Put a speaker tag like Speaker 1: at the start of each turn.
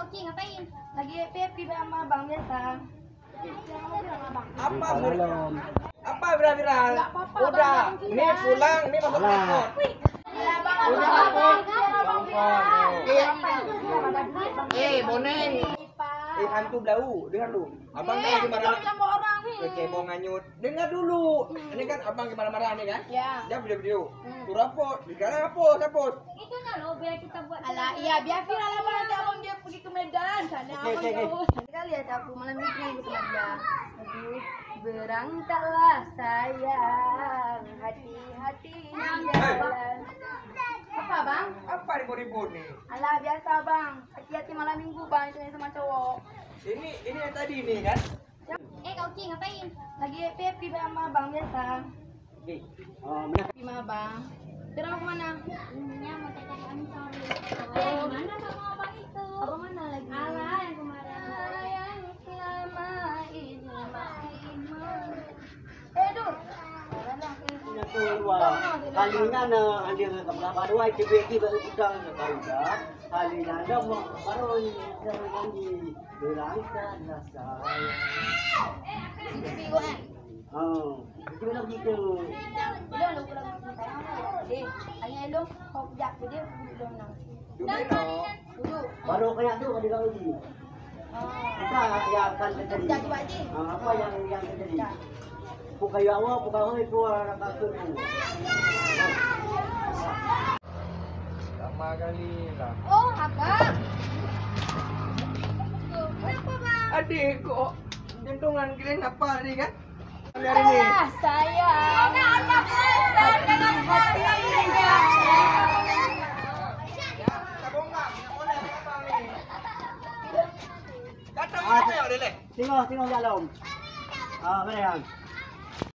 Speaker 1: Uci ngapain? Lagi happy sama abang biasa.
Speaker 2: Apa viral? Apa viral? Udah, ini pulang, ini masuk kantor. Udah apa? Boneng. Hantu blau, dengar lu. Abang kan lagi marah. Cebong nganyut. Dengar dulu. Ini kan abang gimana marah nih kan?
Speaker 1: Ya.
Speaker 2: Dia video. Surapot, sekarang hapus.
Speaker 1: Itu loh biar kita buat.
Speaker 3: Alah, iya biar viral apa nanti abang dia pergi ke Medan. Sana abang jauh.
Speaker 1: Kita lihat aku malam ini gitu aja. Aduh, berangkatlah sayang, hati-hati jalan. Apa bang?
Speaker 2: Apa ribut-ribut nih?
Speaker 1: Alah biasa bang, hati-hati malam minggu bang, itu sama cowok.
Speaker 2: Ini yang tadi nih kan?
Speaker 1: Kak Uci ngapain? Lagi happy sama abang biasa. Happy sama abang. Terus mau kemana? Ya mau cari ansor. Gimana sama abang itu? Abang mana lagi? Alah yang kemarin. Yang selama ini masih Dur.
Speaker 4: Kalinya na andi nga baru ay tibeki baru udang sa karuga. Halina na baru andi berangkat na saya.
Speaker 1: Bigo eh.
Speaker 4: Oh, itu na gitu.
Speaker 1: Belum lu pulang Deh, hanya dong kok jak dia belum nang. Duduk.
Speaker 4: Baru kaya tu kada uji. Apa yang akan terjadi?
Speaker 1: Jadi wajib.
Speaker 4: Apa yang terjadi? Pukai awak, pukai itu orang takut.
Speaker 2: Lama kali lah.
Speaker 1: Oh, abang. Kenapa bang?
Speaker 2: Adik kok jantungan kalian apa nih kan? Hari ini.
Speaker 1: Saya. Dengan hati.
Speaker 2: Kata apa yang ada leh?
Speaker 4: Tengok jalan. Ah, mana yang?